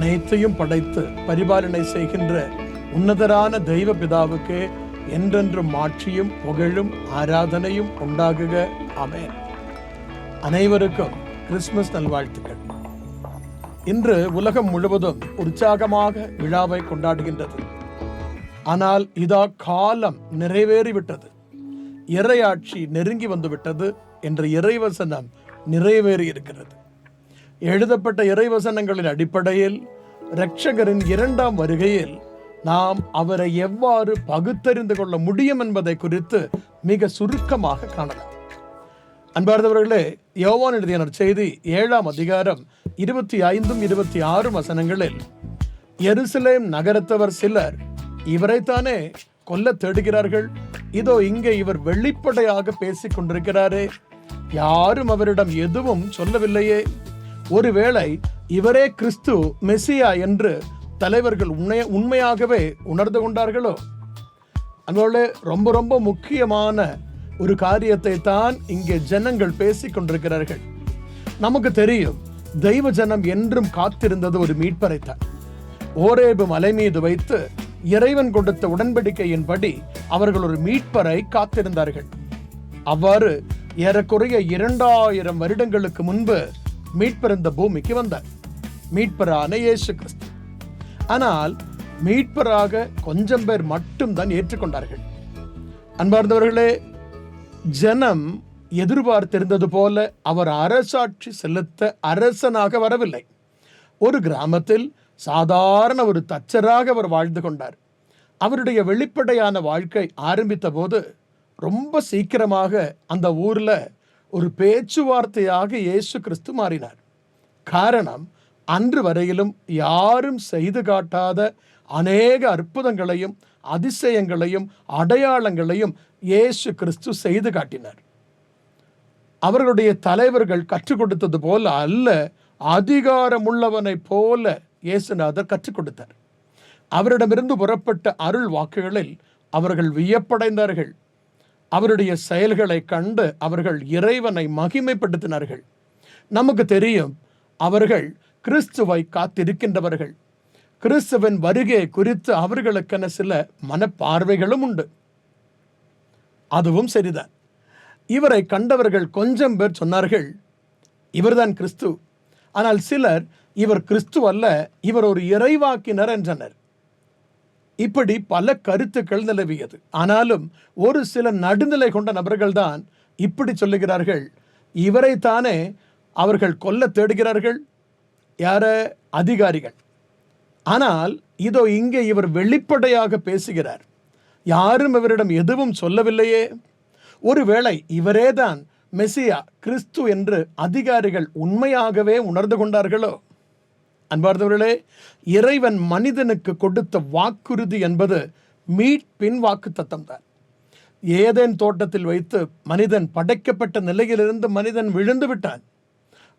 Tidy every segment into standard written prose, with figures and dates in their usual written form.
அனைத்தையும் படைத்து பரிபாலனை செய்கின்ற உன்னதரான தெய்வ பிதாவுக்கு என்றென்றும் மாட்சியும் புகழும் ஆராதனையும் உண்டாகுக. ஆமென். அனைவருக்கும் கிறிஸ்துமஸ் நல்வாழ்த்துக்கள். இன்று உலகம் முழுவதும் உற்சாகமாக விழாவை கொண்டாடுகின்றது. ஆனால் இதா காலம் நிறைவேறிவிட்டது, இறையாட்சி நெருங்கி வந்துவிட்டது என்ற இறைவசனம் நிறைவேறி இருக்கிறது. எழுதப்பட்ட இறைவசனங்களின் அடிப்படையில் இரட்சகரின் இரண்டாம் வருகையில் நாம் அவரை எவ்வாறு பகுத்தறிந்து கொள்ள முடியும் என்பதை குறித்து மிக சுருக்கமாக காணலாம். அன்பார்ந்தவர்களே, யோவான் எழுதிய நற்செய்தி 7ஆம் அதிகாரம் 25, 26 வசனங்களில் எருசலேம் நகரத்தவர் சிலர் இவரைத்தானே கொல்ல தேடுகிறார்கள், இதோ இங்கே இவர் வெளிப்படையாக பேசிக் கொண்டிருக்கிறாரே, யாரும் அவரிடம் எதுவும் சொல்லவில்லையே, ஒருவேளை இவரே கிறிஸ்து மெசியா என்று தலைவர்கள் உண்மையாகவே உணர்ந்து கொண்டார்களோ? அதனால ரொம்ப ரொம்ப முக்கியமான ஒரு காரியத்தை தான் இங்கே ஜனங்கள் பேசிக் கொண்டிருக்கிறார்கள். நமக்கு தெரியும், தெய்வ ஜனம் என்றும் காத்திருந்தது ஒரு மீட்பரைத்தான். ஓரேபு மலை மீது வைத்து இறைவன் கொடுத்த உடன்படிக்கையின்படி அவர்கள் ஒரு மீட்பரை காத்திருந்தார்கள். அவ்வாறு ஏறக்குறைய 2000 வருடங்களுக்கு முன்பு மீட்பர் இந்த பூமிக்கு வந்தார், மீட்பரான இயேசு கிறிஸ்து. ஆனால் மீட்பராக கொஞ்சம் பேர் மட்டும்தான் ஏற்றுக்கொண்டார்கள். அன்பார்ந்தவர்களே, ஜனம் எதிர்பார்த்திருந்தது போல அவர் அரசாட்சி செலுத்த அரசனாக வரவில்லை. ஒரு கிராமத்தில் சாதாரண ஒரு தச்சராக அவர் வாழ்ந்து கொண்டார். அவருடைய வெளிப்படையான வாழ்க்கை ஆரம்பித்த போது ரொம்ப சீக்கிரமாக அந்த ஊர்ல ஒரு பேச்சுவார்த்தையாக இயேசு கிறிஸ்து மாறினார். காரணம், அன்று வரையிலும் யாரும் செய்து காட்டாத அநேக அற்புதங்களையும் அதிசயங்களையும் அடையாளங்களையும் இயேசு கிறிஸ்து செய்து காட்டினார். அவர்களுடைய தலைவர்கள் கற்றுக் கொடுத்தது போல அல்ல, அதிகாரமுள்ளவனை போல இயேசுநாதர் கற்றுக் கொடுத்தார். அவரிடமிருந்து புறப்பட்ட அருள் வாக்குகளில் அவர்கள் வியப்படைந்தார்கள். அவருடைய செயல்களை கண்டு அவர்கள் இறைவனை மகிமைப்படுத்தினார்கள். நமக்கு தெரியும், அவர்கள் கிறிஸ்துவை காத்திருக்கின்றவர்கள். கிறிஸ்துவின் வருகை குறித்து அவர்களுக்கென சில மனப்பார்வைகளும் உண்டு. அதுவும் சரிதான். இவரை கண்டவர்கள் கொஞ்சம் பேர் சொன்னார்கள், இவர்தான் கிறிஸ்து. ஆனால் சிலர், இவர் கிறிஸ்து அல்ல, இவர் ஒரு இறைவாக்கினர் என்றனர். இப்படி பல கருத்துக்கள் நிலவியது. ஆனாலும் ஒரு சில நடுநிலை கொண்ட நபர்கள்தான் இப்படி சொல்லுகிறார்கள், இவரைத்தானே அவர்கள் கொல்ல தேடுகிறார்கள். யார? அதிகாரிகள். ஆனால் இதோ இங்கே இவர் வெளிப்படையாக பேசுகிறார், யாரும் இவரிடம் எதுவும் சொல்லவில்லையே, ஒருவேளை இவரேதான் மெசியா கிறிஸ்து என்று அதிகாரிகள் உண்மையாகவே உணர்ந்து கொண்டார்களோ? அன்பார்ந்தவர்களே, இறைவன் மனிதனுக்கு கொடுத்த வாக்குறுதி என்பது மீட்பின் வாக்குத்தத்தம் தான். ஏதேன் தோட்டத்தில் வைத்து மனிதன் படைக்கப்பட்ட நிலையிலிருந்து மனிதன் விழுந்து விட்டான்.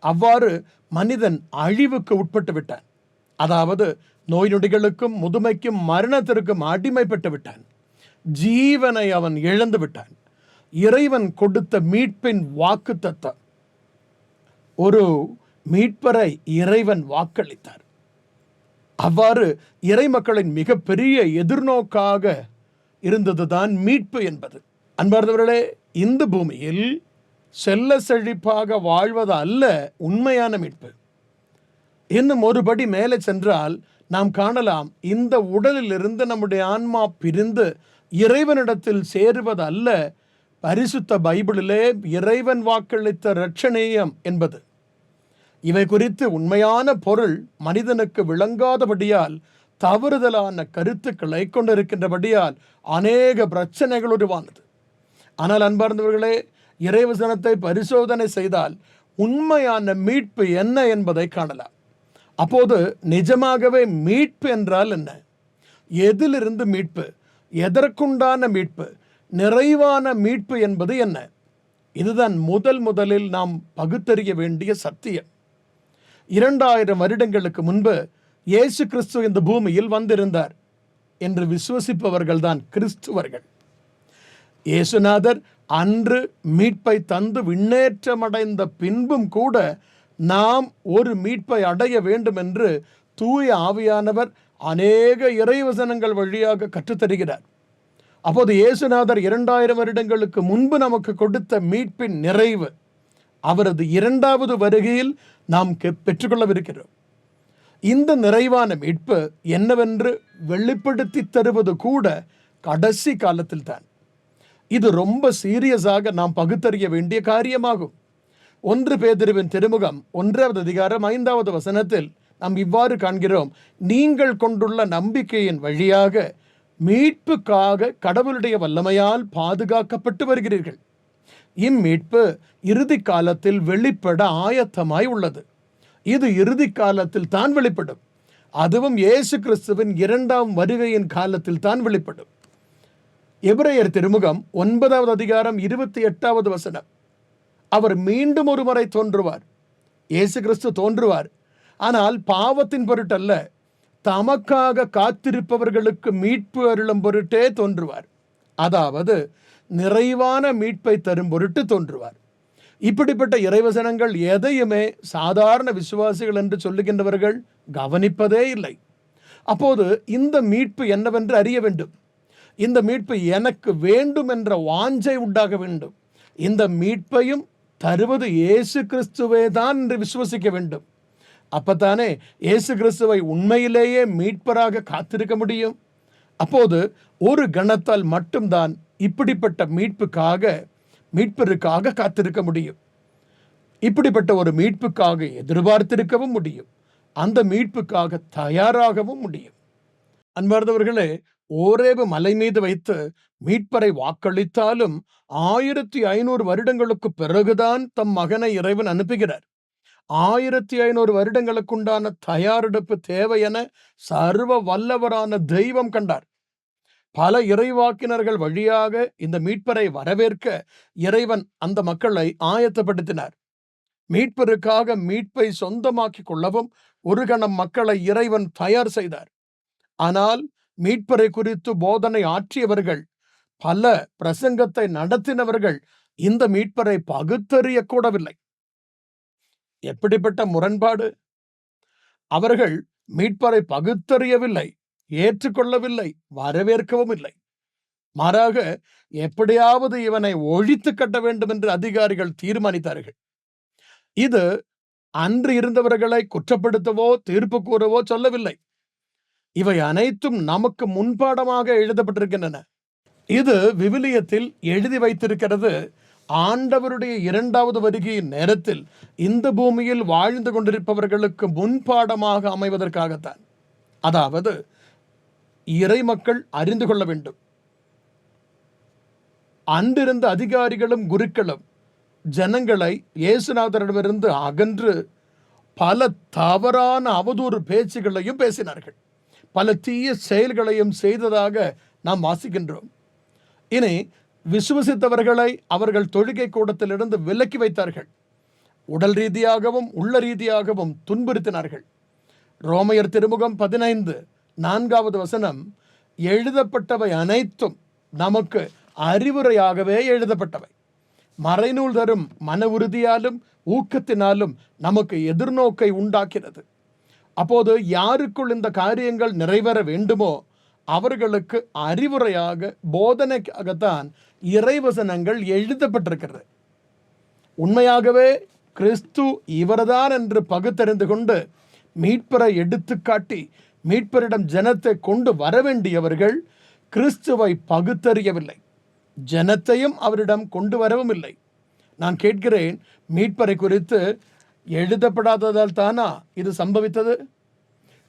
அவ்வாறு மனிதன் அழிவுக்கு உட்பட்டு விட்டான். அதாவது நோய் நொடிகளுக்கும் முதுமைக்கும் மரணத்திற்கும் அடிமைப்பட்டு விட்டான். ஜீவனை அவன் இழந்து விட்டான். இறைவன் கொடுத்த மீட்பின் வாக்குத்தத்தம், ஒரு மீட்பரை இறைவன் வாக்களித்தார். அவ்வாறு இறை மக்களின் மிகப்பெரிய எதிர்நோக்காக இருந்ததுதான் மீட்பு என்பது. அன்பார்ந்தவர்களே, இந்த பூமியில் செல்ல செழிப்பாக வாழ்வது அல்ல உண்மையான மீட்பு. இன்னும் ஒருபடி மேலே சென்றால் நாம் காணலாம், இந்த உடலில் இருந்து நம்முடைய ஆன்மா பிரிந்து இறைவனிடத்தில் சேருவது அல்ல பரிசுத்த பைபிளிலே இறைவன் வாக்களித்த இரட்சணியம் என்பது. இவை குறித்து உண்மையான பொருள் மனிதனுக்கு விளங்காதபடியால், தவறுதலான கருத்துக்களை கொண்டிருக்கின்றபடியால் அநேக பிரச்சனைகள் உருவானது. ஆனால் அன்பார்ந்தவர்களே, இறைவசனத்தை பரிசோதனை செய்தால் உண்மையான மீட்பு என்ன என்பதை காணலாம். அப்போது நிஜமாகவே மீட்பு என்றால் என்ன? எதிலிருந்து மீட்பு? எதற்குண்டான மீட்பு? நிறைவான மீட்பு என்பது என்ன? இதுதான் முதலில் நாம் பகுத்தறிய வேண்டிய சத்தியம். 2000 வருடங்களுக்கு முன்பு இயேசு கிறிஸ்து இந்த பூமியில் வந்திருந்தார் என்று விசுவசிப்பவர்கள் தான் கிறிஸ்துவர்கள். இயேசுநாதர் அன்று மீட்பை தந்து விண்ணேற்றமடைந்த பின்பும் கூட நாம் ஒரு மீட்பை அடைய வேண்டும் என்று தூய ஆவியானவர் அநேக இறைவசனங்கள் வழியாக கற்றுத்தருகிறார். அப்போது இயேசுநாதர் 2000 வருடங்களுக்கு முன்பு நமக்கு கொடுத்த மீட்பின் நிறைவு அவரது 2வது வருகையில் நாம் பெற்றுக்கொள்ளவிருக்கிறோம். இந்த நிறைவான மீட்பு என்னவென்று வெளிப்படுத்தி தருவது கூட கடைசி காலத்தில் தான். இது ரொம்ப சீரியஸாக நாம் பகுத்தறிய வேண்டிய காரியமாகும். 1 பேதுருவின் திருமுகம் 1வது அதிகாரம் 5வது வசனத்தில் நாம் இவ்வாறு காண்கிறோம், நீங்கள் கொண்டுள்ள நம்பிக்கையின் வழியாக மீட்புக்காக கடவுளுடைய வல்லமையால் பாதுகாக்கப்பட்டு வருகிறீர்கள். இம்மீட்பு இறுதி காலத்தில் வெளிப்பட ஆயத்தமாய் உள்ளது. இது இறுதி காலத்தில் தான் வெளிப்படும். அதுவும் இயேசு கிறிஸ்துவின் 2ஆம் வருகையின் காலத்தில் தான் வெளிப்படும். எபிரேயர் திருமுகம் 9வது அதிகாரம் 28வது வசனம், அவர் மீண்டும் ஒரு முறை தோன்றுவார். இயேசு கிறிஸ்து தோன்றுவார், ஆனால் பாவத்தின் பொருட்டல்ல, தமக்காக காத்திருப்பவர்களுக்கு மீட்பு அருளும் பொருட்டே தோன்றுவார். அதாவது நிறைவான மீட்பை தரும் பொருட்டு தோன்றுவார். இப்படிப்பட்ட இறைவசனங்கள் எதையுமே சாதாரண விசுவாசிகள் என்று சொல்லுகின்றவர்கள் கவனிப்பதே இல்லை. அப்போது இந்த மீட்பு என்னவென்று அறிய வேண்டும். இந்த மீட்பு எனக்கு வேண்டும் என்ற வாஞ்சை உண்டாக வேண்டும். இந்த மீட்பையும் தருவது இயேசு கிறிஸ்துவே தான் என்று விசுவசிக்க வேண்டும். அப்பத்தானே இயேசு கிறிஸ்துவை உண்மையிலேயே மீட்பராக காத்திருக்க முடியும். அப்போது ஒரு கணத்தால் மட்டும்தான் இப்படிப்பட்ட மீட்பருக்காக காத்திருக்க முடியும். இப்படிப்பட்ட ஒரு மீட்புக்காக எதிர்பார்த்திருக்கவும் முடியும். அந்த மீட்புக்காக தயாராகவும் முடியும். அன்பார்ந்தவர்களே, ஓரேபு மலை மீது வைத்து மீட்பரை வாக்களித்தாலும் 1500 வருடங்களுக்கு பிறகுதான் தம் மகனை இறைவன் அனுப்புகிறார். 1500 வருடங்களுக்குண்டான தயாரெடுப்பு தேவை என சர்வ வல்லவரான தெய்வம் கண்டார். பல இறைவாக்கினர்கள் வழியாக இந்த மீட்பரை வரவேற்க இறைவன் அந்த மக்களை ஆயத்தப்படுத்தினார். மீட்பருக்காக மீட்பை சொந்தமாக்கி கொள்ளவும் ஒரு கணம் மக்களை இறைவன் தயார் செய்தார். ஆனால் மீட்பரை குறித்து போதனை ஆற்றியவர்கள், பல பிரசங்கத்தை நடத்தினவர்கள் இந்த மீட்பரை பகுத்தறிய கூடவில்லை. எப்படிப்பட்ட முரண்பாடு! அவர்கள் மீட்பரை பகுத்தறியவில்லை, ஏற்றுக்கொள்ளவில்லை, வரவேற்கவும் இல்லை. மாறாக எப்படியாவது இவனை ஒழித்து கட்ட வேண்டும் என்று அதிகாரிகள் தீர்மானித்தார்கள். இது அன்று இருந்தவர்களை குற்றப்படுத்தவோ தீர்ப்பு கூறவோ சொல்லவில்லை. இவை அனைத்தும் நமக்கு முன்பாடமாக எழுதப்பட்டிருக்கின்றன. இது விவிலியத்தில் எழுதி வைத்திருக்கிறது. ஆண்டவருடைய 2வது வருகையின் நேரத்தில் இந்த பூமியில் வாழ்ந்து கொண்டிருப்பவர்களுக்கு முன்பாடமாக அமைவதற்காகத்தான். அதாவது இறை மக்கள் அறிந்து கொள்ள வேண்டும். அன்றிருந்த அதிகாரிகளும் குருக்களும் ஜனங்களை இயேசுநாதரிடமிருந்து அகன்று பல தவறான அவதூறு பேச்சுகளையும் பேசினார்கள். பல தீய செயல்களையும் செய்ததாக நாம் வாசிக்கின்றோம். இனி விசுவசித்தவர்களை அவர்கள் தொழுகை கூடத்திலிருந்து விலக்கி வைத்தார்கள். உடல் ரீதியாகவும் உள்ள ரீதியாகவும் துன்புறுத்தினார்கள். ரோமையர் திருமுகம் 15:4வது வசனம், எழுதப்பட்டவை அனைத்தும் நமக்கு அறிவுரையாகவே எழுதப்பட்டவை, மறைநூல் தரும் மன உறுதியாலும் ஊக்கத்தினாலும் நமக்கு எதிர்நோக்கை உண்டாக்கிறது. அப்போது யாருக்குள் இந்த காரியங்கள் நிறைவேற வேண்டுமோ அவர்களுக்கு அறிவுரையாக, போதனைக்காகத்தான் இறைவசனங்கள் எழுதப்பட்டிருக்கிறது. உண்மையாகவே கிறிஸ்து இவர்தான் என்று பகுத்தறிந்து கொண்டு மீட்பரை எடுத்துக்காட்டி மீட்பரிடம் ஜனத்தை கொண்டு வர வேண்டியவர்கள் கிறிஸ்துவை பகுத்தறியவில்லை, ஜனத்தையும் அவரிடம் கொண்டு வரவும் இல்லை. நான் கேட்கிறேன், மீட்பரை குறித்து எழுதப்படாததால் தானா இது சம்பவித்தது?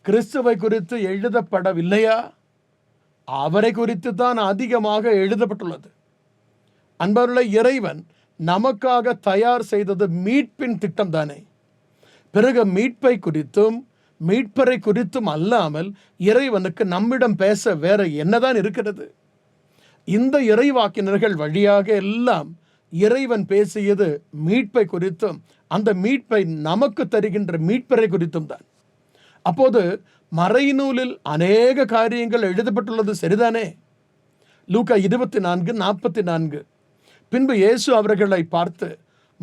கிறிஸ்துவை குறித்து எழுதப்படவில்லையா? அவரை குறித்து தான் அதிகமாக எழுதப்பட்டுள்ளது. அன்பர்களே, இறைவன் நமக்காக தயார் செய்தது மீட்பின் திட்டம் தானே. பிறகு மீட்பை குறித்தும் மீட்பரை குறித்தும் அல்லாமல் இறைவனுக்கு நம்மிடம் பேச வேற என்னதான் இருக்கிறது? இந்த இறைவாக்கினர்கள் வழியாக எல்லாம் இறைவன் பேசியது மீட்பை குறித்தும் அந்த மீட்பை நமக்கு தருகின்ற மீட்பரை குறித்தும் தான். அப்போது மறைநூலில் அநேக காரியங்கள் எழுதப்பட்டுள்ளது சரிதானே. லூக்கா 24:44. பின்பு இயேசு அவர்களை பார்த்து,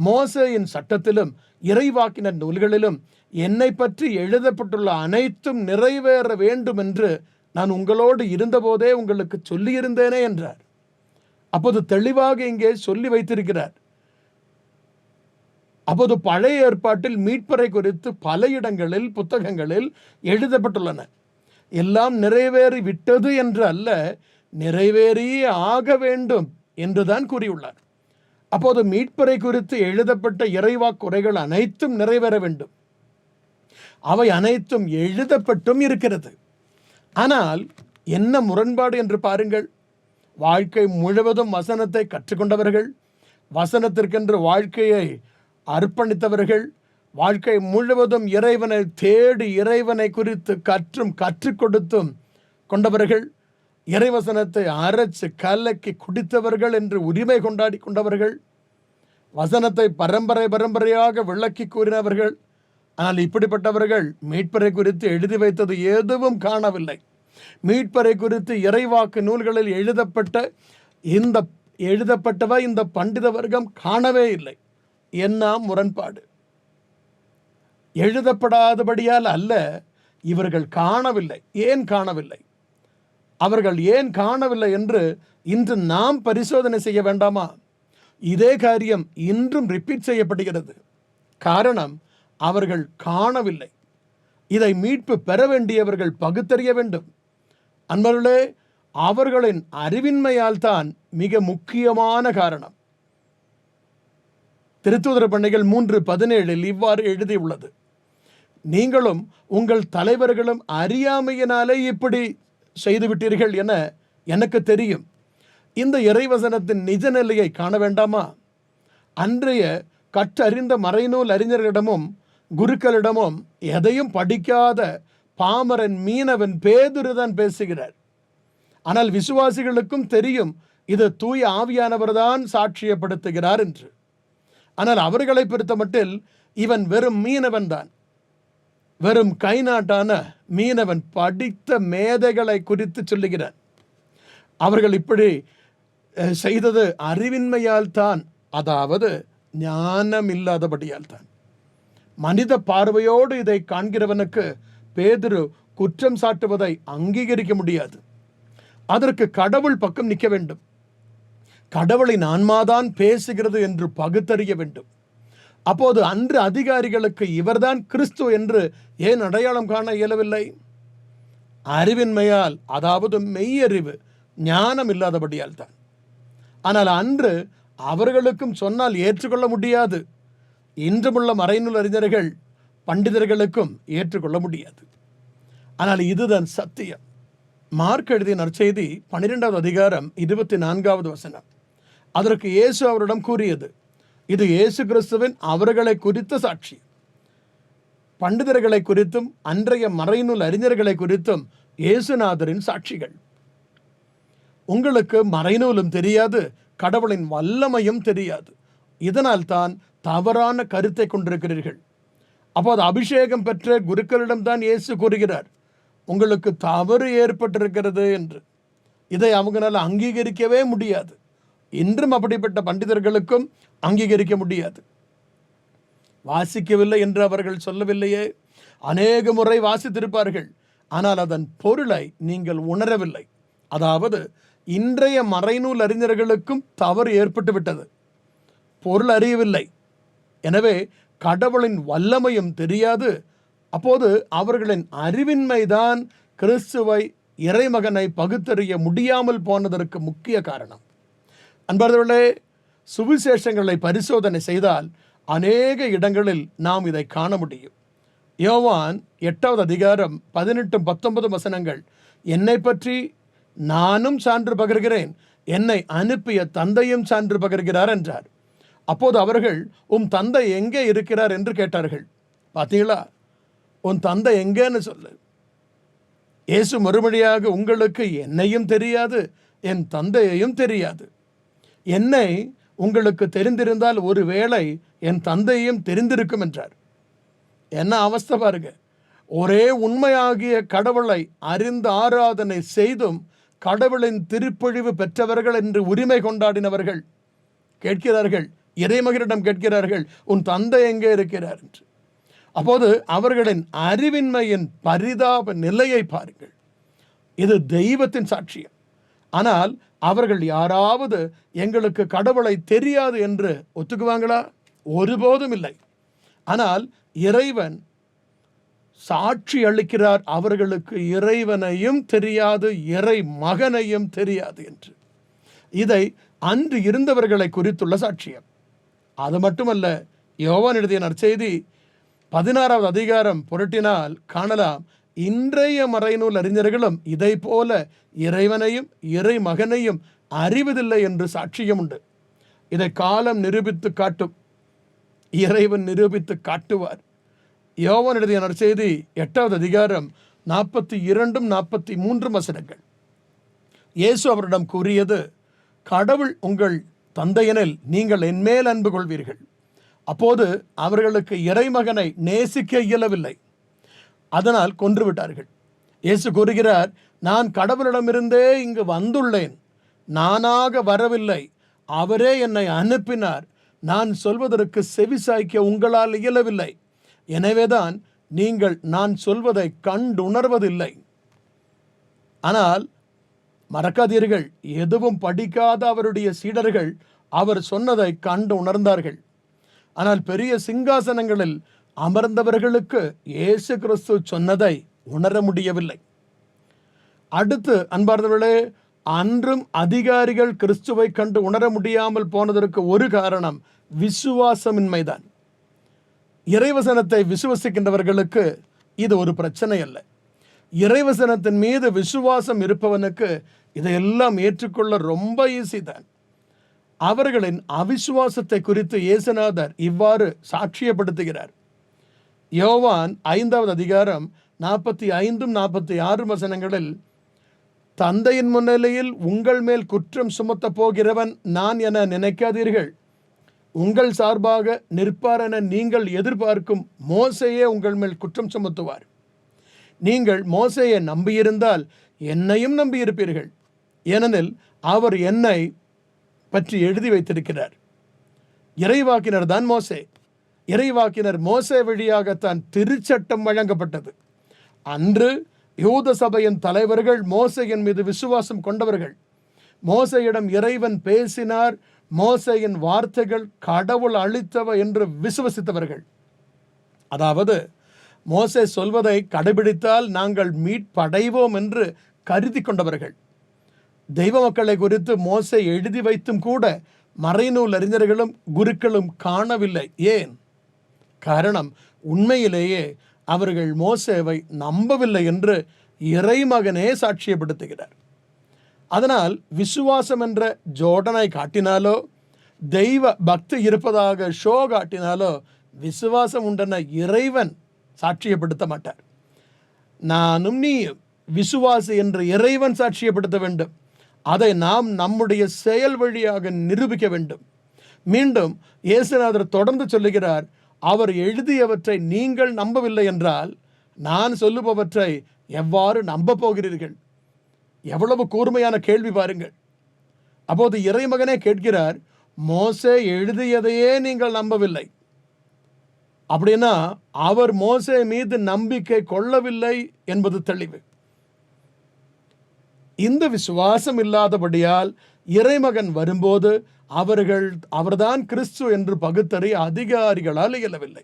மோசேயின் சட்டத்திலும் இறைவாக்கினர் நூல்களிலும் என்னை பற்றி எழுதப்பட்டுள்ள அனைத்தும் நிறைவேற வேண்டும் என்று நான் உங்களோடு இருந்தபோதே உங்களுக்கு சொல்லியிருந்தேனே என்றார். அப்போது தெளிவாக இங்கே சொல்லி வைத்திருக்கிறார். அப்போது பழைய ஏற்பாட்டில் மீட்பரை குறித்து பல இடங்களில் புத்தகங்களில் எழுதப்பட்டுள்ளன. எல்லாம் நிறைவேறி விட்டது என்று அல்ல, நிறைவேறியே ஆக வேண்டும் என்றுதான் கூறியுள்ளார். அப்போது மீட்பரை குறித்து எழுதப்பட்ட இறைவாக்குரைகள் அனைத்தும் நிறைவேற வேண்டும். அவை அனைத்தும் எழுதப்பட்டும் இருக்கிறது. ஆனால் என்ன முரண்பாடு என்று பாருங்கள். வாழ்க்கை முழுவதும் வசனத்தை கற்றுக்கொண்டவர்கள், வசனத்திற்கென்று வாழ்க்கையை அர்ப்பணித்தவர்கள், வாழ்க்கை முழுவதும் இறைவனை தேடி இறைவனை குறித்து கற்றுக் கொடுத்தும் கொண்டவர்கள், இறைவசனத்தை அரைச்சு கலக்கி குடித்தவர்கள் என்று உரிமை கொண்டாடி கொண்டவர்கள், வசனத்தை பரம்பரையாக விளக்கி கூறினவர்கள். ஆனால் இப்படிப்பட்டவர்கள் மீட்பரை குறித்து எழுதி வைத்தது எதுவும் காணவில்லை. மீட்பரை குறித்து இறைவாக்கு நூல்களில் எழுதப்பட்டவை இந்த பண்டித வர்க்கம் காணவே இல்லை. என்ன முரண்பாடு! எழுதப்படாதபடியால் அல்ல, இவர்கள் காணவில்லை. ஏன் காணவில்லை? அவர்கள் ஏன் காணவில்லை என்று இன்று நாம் பரிசோதனை செய்ய வேண்டாமா? இதே காரியம் இன்றும் ரிப்பீட் செய்யப்படுகிறது. காரணம், அவர்கள் காணவில்லை. இதை மீட்பு பெற வேண்டியவர்கள் பகுத்தறிய வேண்டும். அன்பர்களே, அவர்களின் அறிவின்மையால் தான் மிக முக்கியமான காரணம். திருத்தூதர் பணிகள் 3:17 இவ்வாறு எழுதியுள்ளது: நீங்களும் உங்கள் தலைவர்களும் அறியாமையினாலே இப்படி செய்துவிட்டீர்கள் என எனக்கு தெரியும். இந்த இறைவசனத்தின் நிஜ நிலையை காண வேண்டாமா? அன்றைய கற்றறிந்த மறைநூல் அறிஞர்களிடமும் குருக்களிடமும் எதையும் படிக்காத பாமரன் மீனவன் பேதுருதான் பேசுகிறார். ஆனால் விசுவாசிகளுக்கும் தெரியும் இது தூய ஆவியானவர் தான் சாட்சியப்படுத்துகிறார் என்று. ஆனால் அவர்களை பொறுத்த மட்டில் இவன் வெறும் மீனவன் தான், வெறும் கைநாட்டான மீனவன். படித்த மேதைகளை குறித்து சொல்லுகிறார். அவர்கள் இப்படி செய்தது அறிவின்மையால் தான், அதாவது ஞானம் இல்லாதபடியால் தான். மனித பார்வையோடு இதை காண்கிறவனுக்கு பேதுரு குற்றம் சாட்டுவதை அங்கீகரிக்க முடியாது. அதற்கு கடவுள் பக்கம் நிற்க வேண்டும். கடவுளின் ஆன்மாதான் பேசுகிறது என்று பகுத்தறிய வேண்டும். அப்போது அன்று அதிகாரிகளுக்கு இவர்தான் கிறிஸ்து என்று ஏன் அடையாளம் காண இயலவில்லை? அறிவின்மையால், அதாவது மெய்யறிவு, ஞானம் இல்லாதபடியால் தான். ஆனால் அன்று அவர்களுக்கும் சொன்னால் ஏற்றுக்கொள்ள முடியாது. இன்றுமுள்ள மறைநூல் அறிஞர்கள் பண்டிதர்களுக்கும் ஏற்றுக்கொள்ள முடியாது. ஆனால் இதுதான் சத்தியம். மார்க் எழுதிய நற்செய்தி 12வது அதிகாரம் 24வது வசனம். அதற்கு இயேசு அவரிடம் கூறியது, இது இயேசு கிறிஸ்துவின் அவர்களை குறித்த சாட்சி. பண்டிதர்களை குறித்தும் அன்றைய மறைநூல் அறிஞர்களை குறித்தும் இயேசுநாதரின் சாட்சிகள். உங்களுக்கு மறைநூலும் தெரியாது, கடவுளின் வல்லமையும் தெரியாது. இதனால் தான் தவறான கருத்தை கொண்டிருக்கிறீர்கள். அப்போது அபிஷேகம் பெற்ற குருக்களிடம்தான் இயேசு கூறுகிறார், உங்களுக்கு தவறு ஏற்பட்டிருக்கிறது என்று. இதை அவங்களால அங்கீகரிக்கவே முடியாது. இன்றும் அப்படிப்பட்ட பண்டிதர்களுக்கும் அங்கீகரிக்க முடியாது. வாசிக்கவில்லை என்று அவர்கள் சொல்லவில்லையே, அநேக முறை வாசித்திருப்பார்கள். ஆனால் அதன் பொருளை நீங்கள் உணரவில்லை. அதாவது இன்றைய மறைநூல் அறிஞர்களுக்கும் தவறு ஏற்பட்டு விட்டது, பொருள் அறியவில்லை. எனவே கடவுளின் வல்லமையும் தெரியாது. அப்போது அவர்களின் அறிவின்மைதான் கிறிஸ்துவை, இறைமகனை பகுத்தறிய முடியாமல் போனதற்கு முக்கிய காரணம். அன்பர்களே, சுவிசேஷங்களை பரிசோதனை செய்தால் அநேக இடங்களில் நாம் இதை காண முடியும். யோவான் 8வது அதிகாரம் 18-19 வசனங்கள், என்னை பற்றி நானும் சான்று பகர்கிறேன், என்னை அனுப்பிய தந்தையும் சான்று பகர்கிறார் என்றார். அப்போது அவர்கள், உன் தந்தை எங்கே இருக்கிறார் என்று கேட்டார்கள். பார்த்தீங்களா, உன் தந்தை எங்கேன்னு சொல்லு. இயேசு மறுமொழியாக, உங்களுக்கு என்னையும் தெரியாது, என் தந்தையையும் தெரியாது. என்னை உங்களுக்கு தெரிந்திருந்தால் ஒருவேளை என் தந்தையையும் தெரிந்திருக்கும் என்றார். என்ன அவஸ்தை பாருங்க! ஒரே உண்மையாகிய கடவுளை அறிந்து ஆராதனை செய்தும் கடவுளின் திருப்பொழிவு பெற்றவர்கள் என்று உரிமை கொண்டாடினவர்கள் கேட்கிறார்கள், இறைமகனிடம் கேட்கிறார்கள், உன் தந்தை எங்கே இருக்கிறார் என்று. அப்போது அவர்களின் அறிவின்மையின் பரிதாப நிலையை பாருங்கள். இது தெய்வத்தின் சாட்சியம். ஆனால் அவர்கள் யாராவது எங்களுக்கு கடவுளை தெரியாது என்று ஒத்துக்குவாங்களா? ஒருபோதும் இல்லை. ஆனால் இறைவன் சாட்சி அளிக்கிறார், அவர்களுக்கு இறைவனையும் தெரியாது, இறை மகனையும் தெரியாது என்று. இதை அன்று இருந்தவர்களை குறித்துள்ள சாட்சியம். அது மட்டுமல்ல, யோவான் எழுதிய நற்செய்தி 16வது அதிகாரம் புரட்டினால் காணலாம், இன்றைய மறைநூல் அறிஞர்களும் இதை போல இறைவனையும் இறை மகனையும் அறிவதில்லை என்று சாட்சியம் உண்டு. இதை காலம் நிரூபித்து காட்டும், இறைவன் நிரூபித்து காட்டுவார். யோவான் எழுதிய நற்செய்தி 8வது அதிகாரம் 42 43 வசனங்கள். இயேசு அவரிடம் கூறியது, கடவுள் உங்கள் தந்தையெனில் நீங்கள் என்மேல் அன்பு கொள்வீர்கள். அப்போது அவர்களுக்கு இறைமகனை நேசிக்க இயலவில்லை, அதனால் கொன்றுவிட்டார்கள். இயேசு கூறுகிறார், நான் கடவுளிடமிருந்தே இங்கு வந்துள்ளேன், நானாக வரவில்லை, அவரே என்னை அனுப்பினார். நான் சொல்வதற்கு செவிசாய்க்க உங்களால் இயலவில்லை, எனவேதான் நீங்கள் நான் சொல்வதை கண்டுணர்வதில்லை. ஆனால் மறக்காதீர்கள், எதுவும் படிக்காத அவருடைய சீடர்கள் அவர் சொன்னதை கண்டு உணர்ந்தார்கள். ஆனால் பெரிய சிங்காசனங்களில் அமர்ந்தவர்களுக்கு இயேசு கிறிஸ்து சொன்னதை உணர முடியவில்லை. அடுத்து அன்பார்ந்தவர்களே, அன்றும் அதிகாரிகள் கிறிஸ்துவை கண்டு உணர முடியாமல் போனதற்கு ஒரு காரணம் விசுவாசமின்மைதான். இறைவசனத்தை விசுவசிக்கின்றவர்களுக்கு இது ஒரு பிரச்சனை அல்ல. இறைவசனத்தின் மீது விசுவாசம் இருப்பவனுக்கு இதையெல்லாம் ஏற்றுக்கொள்ள ரொம்ப ஈஸி தான். அவர்களின் அவிசுவாசத்தை குறித்து இயேசுநாதர் இவ்வாறு சாட்சியப்படுத்துகிறார். யோவான் 5வது அதிகாரம் 45 46 வசனங்களில், தந்தையின் முன்னிலையில் உங்கள் மேல் குற்றம் சுமத்த போகிறவன் நான் என நினைக்காதீர்கள். உங்கள் சார்பாக நிற்பார் என நீங்கள் எதிர்பார்க்கும் மோசேயே உங்கள் மேல் குற்றம் சுமத்துவார். நீங்கள் மோசேயை நம்பியிருந்தால் என்னையும் நம்பியிருப்பீர்கள், ஏனெனில் அவர் என்னை பற்றி எழுதி வைத்திருக்கிறார். இறைவாக்கினர் தான் மோசே. இறைவாக்கினர் மோசே வழியாகத்தான் திருச்சட்டம் வழங்கப்பட்டது. அன்று யூத சபையின் தலைவர்கள் மோசேயின் மீது விசுவாசம் கொண்டவர்கள். மோசேயிடம் இறைவன் பேசினார், மோசேயின் வார்த்தைகள் கடவுள் அளித்தவை என்று விசுவசித்தவர்கள். அதாவது மோசே சொல்வதை கடைபிடித்தால் நாங்கள் மீட்படைவோம் என்று கருதி கொண்டவர்கள். தெய்வ மக்களை குறித்து மோசே எழுதி வைத்தும் கூட மறைநூல் அறிஞர்களும் குருக்களும் காணவில்லை. ஏன்? காரணம், உண்மையிலேயே அவர்கள் மோசேவை நம்பவில்லை என்று இறைமகனே சாட்சியப்படுத்துகிறார். அதனால் விசுவாசம் என்ற ஜோடனை காட்டினாலோ, தெய்வ பக்தி இருப்பதாக ஷோ காட்டினாலோ விசுவாசம் உண்டென இறைவன் சாட்சியப்படுத்த மாட்டார். நானும் நீயும் விசுவாசி என்று இறைவன் சாட்சியப்படுத்த வேண்டும். அதை நாம் நம்முடைய செயல் வழியாக நிரூபிக்க வேண்டும். மீண்டும் இயேசுநாதர் தொடர்ந்து சொல்லுகிறார், அவர் எழுதியவற்றை நீங்கள் நம்பவில்லை என்றால் நான் சொல்லுபவற்றை எவ்வாறு நம்ப போகிறீர்கள்? எவ்வளவு கூர்மையான கேள்வி பாருங்கள். அப்போது இறைமகனே கேட்கிறார், மோசே எழுதியதையே நீங்கள் நம்பவில்லை, அப்படின்னா அவர் மோசே மீது நம்பிக்கை கொள்ளவில்லை என்பது தெளிவு. இந்த விசுவாசம் இல்லாதபடியால் இறைமகன் வரும்போது அவர்தான் கிறிஸ்து என்று பகுத்தறிய அதிகாரிகளால் இயலவில்லை.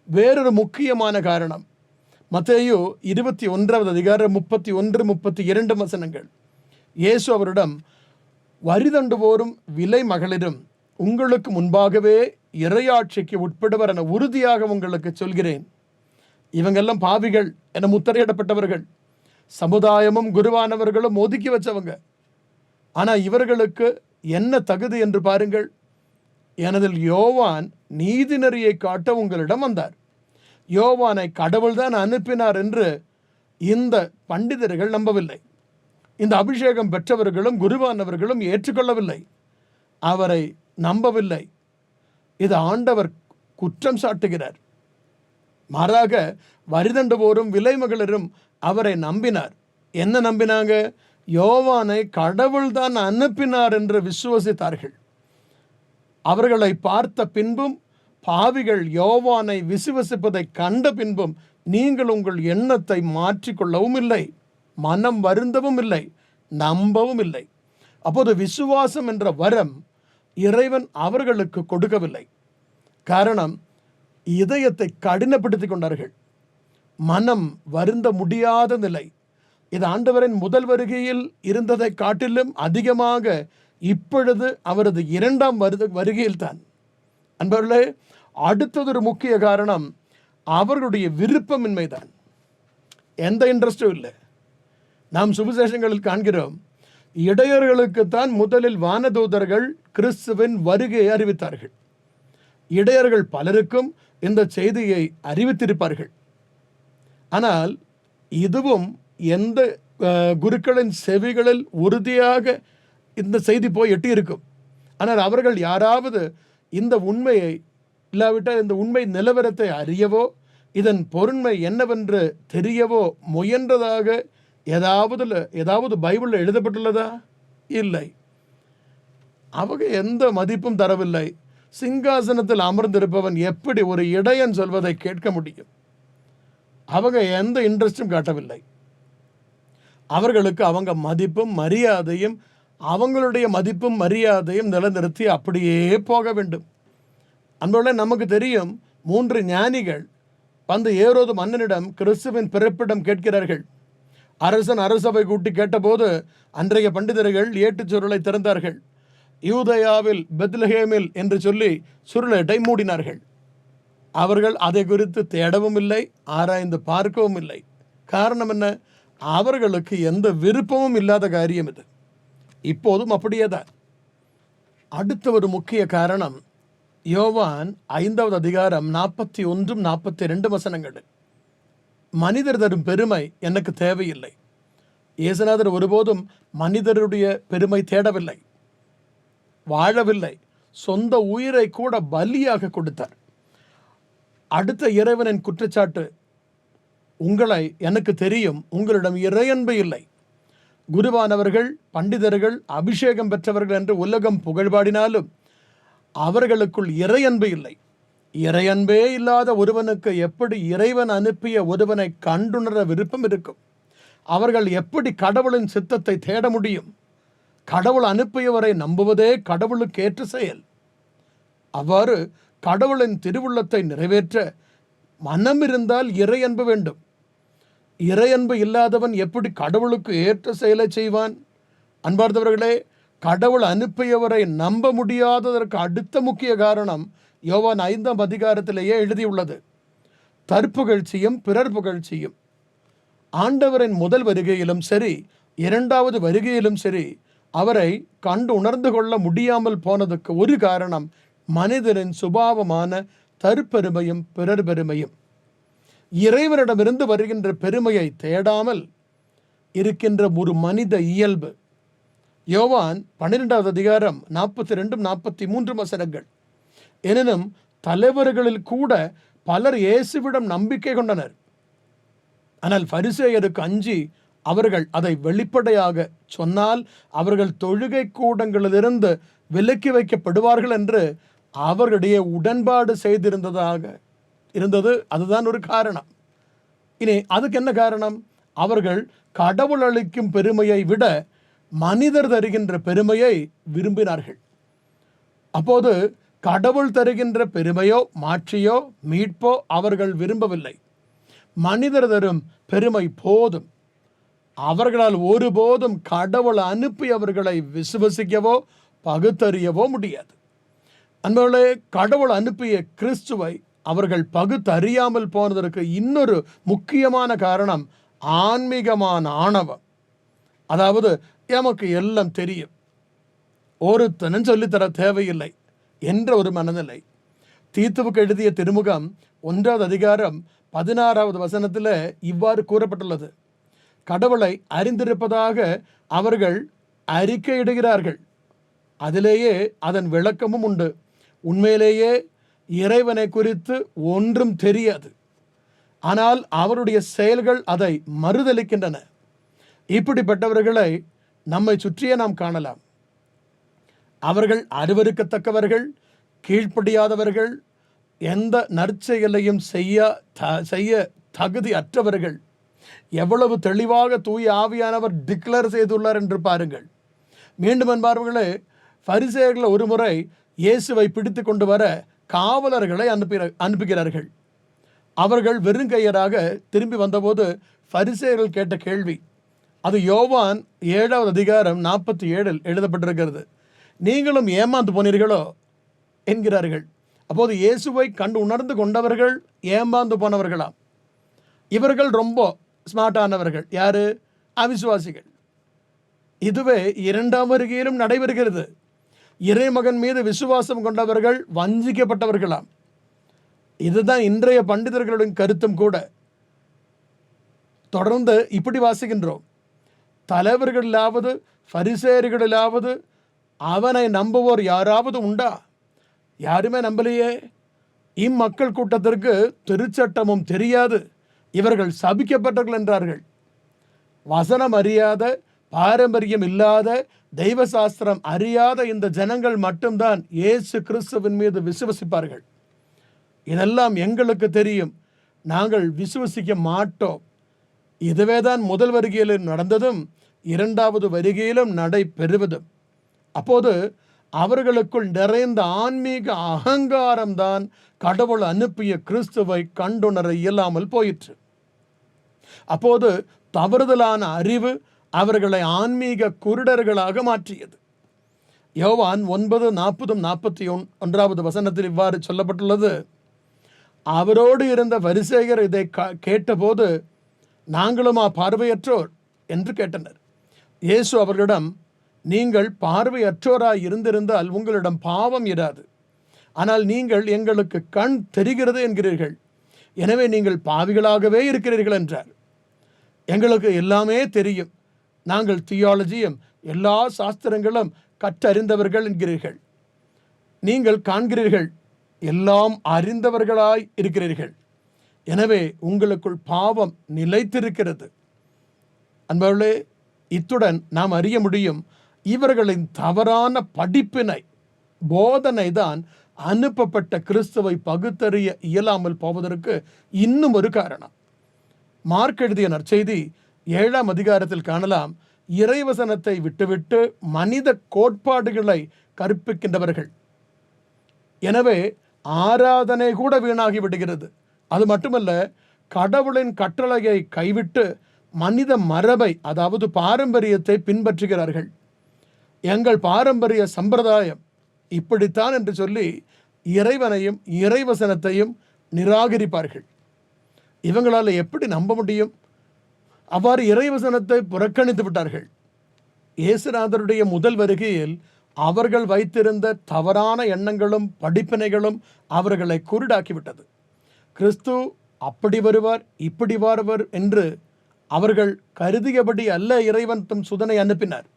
வேறொரு முக்கியமான காரணம், மத்தேயு 21வது அதிகாரம் 31 32 வசனங்கள். இயேசு அவரிடம், வரிதண்டுவோரும் விலை மகளிரும் உங்களுக்கு முன்பாகவே இறையாட்சிக்கு உட்படுவர் என உறுதியாக உங்களுக்கு சொல்கிறேன். இவங்கெல்லாம் பாவிகள் என முத்திரையிடப்பட்டவர்கள், சமுதாயமும் குருவானவர்களும் ஒதுக்கி வச்சவங்க. ஆனால் இவர்களுக்கு என்ன தகுதி என்று பாருங்கள். எனதில் யோவான் நீதி நெறியை காட்ட உங்களிடம் வந்தார். யோவானை கடவுள்தான் அனுப்பினார் என்று இந்த பண்டிதர்கள் நம்பவில்லை. இந்த அபிஷேகம் பெற்றவர்களும் குருவானவர்களும் ஏற்றுக்கொள்ளவில்லை, அவரை நம்பவில்லை. இது ஆண்டவர் குற்றம் சாட்டுகிறார். மாறாக வரிதண்டுவோரும் விலை மகளிரும் அவரை நம்பினார். என்ன நம்பினாங்க? யோவானை கடவுள்தான் அனுப்பினார் என்று விசுவசித்தார்கள். அவர்களை பார்த்த பின்பும் பாவிகள் யோவானை விசுவசிப்பதை கண்ட பின்பும் நீங்கள் உங்கள் எண்ணத்தை மாற்றிக்கொள்ளவும் இல்லை, மனம் வருந்தவும் இல்லை, நம்பவும் இல்லை. அப்போது விசுவாசம் என்ற வரம் இறைவன் அவர்களுக்கு கொடுக்கவில்லை. காரணம், இதயத்தை கடினப்படுத்தி கொண்டார்கள். மனம் வருந்த முடியாத நிலை. இது ஆண்டவரின் முதல் வருகையில் இருந்ததை காட்டிலும் அதிகமாக இப்பொழுது அவரது இரண்டாம் வருகையில் தான். அன்பர்களே, அடுத்தது ஒரு முக்கிய காரணம் அவர்களுடைய விருப்பமின்மைதான். எந்த இன்ட்ரெஸ்டும் இல்லை. நாம் சுவிசேஷங்களில் காண்கிறோம், இடையர்களுக்குத்தான் முதலில் வானதூதர்கள் கிறிஸ்துவின் வருகையை அறிவித்தார்கள். இடையர்கள் பலருக்கும் இந்த செய்தியை அறிவித்திருப்பார்கள். ஆனால் இதுவும் எந்த குருக்களின் செவிகளில் உறுதியாக இந்த செய்தி போய் எட்டியிருக்கும். ஆனால் அவர்கள் யாராவது இந்த உண்மையை இல்லாவிட்டால் இந்த உண்மை நிலவரத்தை அறியவோ பொருண்மை என்னவென்று தெரியவோ முயன்றதாக ஏதாவது பைபிளில் எழுதப்பட்டுள்ளதா? இல்லை. அவங்க எந்த மதிப்பும் தரவில்லை. சிங்காசனத்தில் அமர்ந்திருப்பவன் எப்படி ஒரு இடையன் சொல்வதை கேட்க முடியும்? அவங்க எந்த இன்ட்ரெஸ்டும் காட்டவில்லை. அவர்களுக்கு அவங்க மதிப்பும் மரியாதையும் அவங்களுடைய மதிப்பும் மரியாதையும் நிலைநிறுத்தி அப்படியே போக வேண்டும். அன்போட நமக்கு தெரியும், 3 ஞானிகள் வந்து ஏரோது மன்னனிடம் கிறிஸ்துவின் பிறப்பிடம் கேட்கிறார்கள். அரசன் அரசவை கூட்டி கேட்டபோது அன்றைய பண்டிதர்கள் ஏட்டுச் சுருளை திறந்தார்கள். யூதயாவில் பெத்லஹேமில் என்று சொல்லி சுருளை மூடினார்கள். அவர்கள் அதை குறித்து தேடவும் இல்லை, ஆராய்ந்து பார்க்கவும் இல்லை. காரணம் என்ன? அவர்களுக்கு எந்த விருப்பமும் இல்லாத காரியம் இது. இப்போதும் அப்படியே தான். அடுத்த ஒரு முக்கிய காரணம், யோவான் 5வது அதிகாரம் 41, 42 வசனங்கள். மனிதர் தரும் பெருமை எனக்கு தேவையில்லை. இயேசுநாதர் ஒருபோதும் மனிதருடைய பெருமை தேடவில்லை, வாழவில்லை. சொந்த உயிரை கூட பலியாக கொடுத்தார். அடுத்த இறைவனின் குற்றச்சாட்டு, உங்களை எனக்கு தெரியும், உங்களிடம் இறையன்பு இல்லை. குருவானவர்கள், பண்டிதர்கள், அபிஷேகம் பெற்றவர்கள் என்று உலகம் புகழ்பாடினாலும் அவர்களுக்குள் இறையன்பு இல்லை. இறையன்பே இல்லாத ஒருவனுக்கு எப்படி இறைவன் அனுப்பிய ஒருவனை கண்டுணர விருப்பம் இருக்கும்? அவர்கள் எப்படி கடவுளின் சித்தத்தை தேட முடியும்? கடவுள் அனுப்பியவரை நம்புவதே கடவுளுக்கு ஏற்ற செயல். அவ்வாறு கடவுளின் திருவுள்ளத்தை நிறைவேற்ற மனம் இருந்தால் இறையன்பு வேண்டும். இறையன்பு இல்லாதவன் எப்படி கடவுளுக்கு ஏற்ற செயலை செய்வான்? அன்பார்ந்தவர்களே, கடவுள் அனுப்பியவரை நம்ப முடியாததற்கு அடுத்த முக்கிய காரணம் யோவான் 5ஆம் அதிகாரத்திலேயே எழுதியுள்ளது. தற்புகழ்ச்சியும் பிறர் புகழ்ச்சியும். ஆண்டவரின் முதல் வருகையிலும் சரி, 2வது வருகையிலும் சரி, அவரை கண்டு உணர்ந்து கொள்ள முடியாமல் போனதுக்கு ஒரு காரணம் மனிதரின் சுபாவமான தற்பெருமையும் பிறர் பெருமையும். இறைவனிடமிருந்து வருகின்ற பெருமையை தேடாமல் இருக்கின்ற ஒரு மனித இயல்பு. யோவான் 12வது அதிகாரம் 42, 43 வசனங்கள். எனினும் தலைவர்களில் கூட பலர் இயேசுவிடம் நம்பிக்கை கொண்டனர். ஆனால் பரிசேயருக்கு அஞ்சி அவர்கள் அதை வெளிப்படையாக சொன்னால் அவர்கள் தொழுகை கூடங்களிலிருந்து விலக்கி வைக்கப்படுவார்கள் என்று அவர்களுடைய உடன்பாடு செய்திருந்ததாக இருந்தது. அதுதான் ஒரு காரணம். இனி அதுக்கு என்ன காரணம்? அவர்கள் கடவுள் அளிக்கும் பெருமையை விட மனிதர் தருகின்ற பெருமையை விரும்பினார்கள். அப்போது கடவுள் தருகின்ற பெருமையோ மாற்றியோ மீட்போ அவர்கள் விரும்பவில்லை. மனிதர் தரும் பெருமை போதும். அவர்களால் ஒருபோதும் கடவுள் அனுப்பி அவர்களை விசுவசிக்கவோ பகுத்தறியவோ முடியாது. அன்பர்களே, கடவுள் அனுப்பிய கிறிஸ்துவை அவர்கள் பகுத்தறியாமல் போனதற்கு இன்னொரு முக்கியமான காரணம் ஆன்மீகமான ஆணவம். அதாவது, எமக்கு எல்லாம் தெரியும், ஒருத்தனும் சொல்லித்தர தேவையில்லை என்ற ஒரு மனநிலை. தீத்துவுக்கு எழுதிய திருமுகம் 1வது அதிகாரம் 16வது வசனத்தில் இவ்வாறு கூறப்பட்டுள்ளது. கடவுளை அறிந்திருப்பதாக அவர்கள் அறிக்கையிடுகிறார்கள், அதிலேயே அதன் விளக்கமும் உண்டு. உண்மையிலேயே இறைவனை குறித்து ஒன்றும் தெரியாது, ஆனால் அவருடைய செயல்கள் அதை மறுதலிக்கின்றன. இப்படிப்பட்டவர்களை நம்மை சுற்றியே நாம் காணலாம். அவர்கள் அருவருக்கத்தக்கவர்கள், கீழ்ப்படியாதவர்கள், எந்த நற்செயலையும் செய்ய தகுதி அற்றவர்கள் எவ்வளவு தெளிவாக தூய ஆவியானவர் டிக்ளேர் செய்துள்ளார் என்று பாருங்கள். மீண்டும் என்பார்களே, பரிசேயர்கள் ஒரு முறை இயேசுவை பிடித்து கொண்டு வர காவலர்களை அனுப்புகிறார்கள். அவர்கள் வெறுங்கையராக திரும்பி வந்தபோது பரிசேயர்கள் கேட்ட கேள்வி, அது யோவான் 7வது அதிகாரம் 47 எழுதப்பட்டிருக்கிறது. நீங்களும் ஏமாந்து போனீர்களோ என்கிறார்கள். அப்போது இயேசுவை கண்டு உணர்ந்து கொண்டவர்கள் ஏமாந்து போனவர்களாம். இவர்கள் ரொம்ப ஸ்மார்ட்டானவர்கள். யாரு? அவிசுவாசிகள். இதுவே 2ஆம் வருகையிலும் நடைபெறுகிறது. இறைமகன் மீது விசுவாசம் கொண்டவர்கள் வஞ்சிக்கப்பட்டவர்களாம். இதுதான் இன்றைய பண்டிதர்களுடைய கருத்தும் கூட. தொடர்ந்து இப்படி வாசிக்கின்றோம், தலைவர்களிலாவது பரிசேயர்களிலாவது அவனை நம்புவோர் யாராவது உண்டா? யாருமே நம்பலையே. இம்மக்கள் கூட்டத்திற்கு திருச்சட்டமும் தெரியாது, இவர்கள் சபிக்கப்பட்டவர்கள் என்றார்கள். வசனம் அறியாத, பாரம்பரியம் இல்லாத, தெய்வ சாஸ்திரம் அறியாத இந்த ஜனங்கள் மட்டும்தான் இயேசு கிறிஸ்துவின் மீது விசுவசிப்பார்கள். இதெல்லாம் எங்களுக்கு தெரியும், நாங்கள் விசுவசிக்க மாட்டோம். இதுவே தான் முதல் வருகையில் நடந்ததும் 2வது வருகையிலும் நடைபெறுவதும். அப்போது அவர்களுக்குள் நிறைந்த ஆன்மீக அகங்காரம்தான் கடவுள் அனுப்பிய கிறிஸ்துவை கண்டுணர இயலாமல் போயிற்று. அப்போது தவறுதலான அறிவு அவர்களை ஆன்மீக குருடர்களாக மாற்றியது. யோவான் 9:40-41 வசனத்தில் இவ்வாறு சொல்லப்பட்டுள்ளது, அவரோடு இருந்த பரிசேயர் இதை கேட்டபோது, நாங்களுமா பார்வையற்றோர் என்று கேட்டனர். இயேசு அவர்களிடம், நீங்கள் பார்வையற்றோராய் இருந்திருந்தால் உங்களிடம் பாவம் இராது. ஆனால் நீங்கள் எங்களுக்கு கண் தெரிகிறது என்கிறீர்கள், எனவே நீங்கள் பாவிகளாகவே இருக்கிறீர்கள் என்றார். எங்களுக்கு எல்லாமே தெரியும், நாங்கள் தியாலஜியும் எல்லா சாஸ்திரங்களும் கற்றறிந்தவர்கள் என்கிறீர்கள். நீங்கள் காண்கிறீர்கள், எல்லாம் அறிந்தவர்களாய் இருக்கிறீர்கள், எனவே உங்களுக்குள் பாவம் நிலைத்திருக்கிறது. அன்பர்களே, இத்துடன் நாம் அறிய முடியும், இவர்களின் தவறான படிப்பினை, போதனை தான் அனுப்பப்பட்ட கிறிஸ்துவை பகுத்தறிய இயலாமல் போவதற்கு இன்னும் ஒரு காரணம். மார்க் எழுதிய நற்செய்தி 7ஆம் அதிகாரத்தில் காணலாம், இறைவசனத்தை விட்டுவிட்டு மனித கோட்பாடுகளை கற்பிக்கின்றவர்கள். எனவே ஆராதனை கூட வீணாகி விடுகிறது. அது மட்டுமல்ல, கடவுளின் கட்டளையை கைவிட்டு மனித மரபை, அதாவது பாரம்பரியத்தை பின்பற்றுகிறார்கள். எங்கள் பாரம்பரிய சம்பிரதாயம் இப்படித்தான் என்று சொல்லி இறைவனையும் இறைவசனத்தையும் நிராகரிப்பார்கள். இவங்களால் எப்படி நம்ப முடியும்? அவ்வாறு இறைவசனத்தை புறக்கணித்து விட்டார்கள். இயேசுநாதருடைய முதல் வருகையில் அவர்கள் வைத்திருந்த தவறான எண்ணங்களும் படிப்பினைகளும் அவர்களை குருடாக்கிவிட்டது. கிறிஸ்து அப்படி வருவார், இப்படி வருவார் என்று அவர்கள் கருதியபடி அல்ல இறைவன் தம் சுதனை அனுப்பினார்.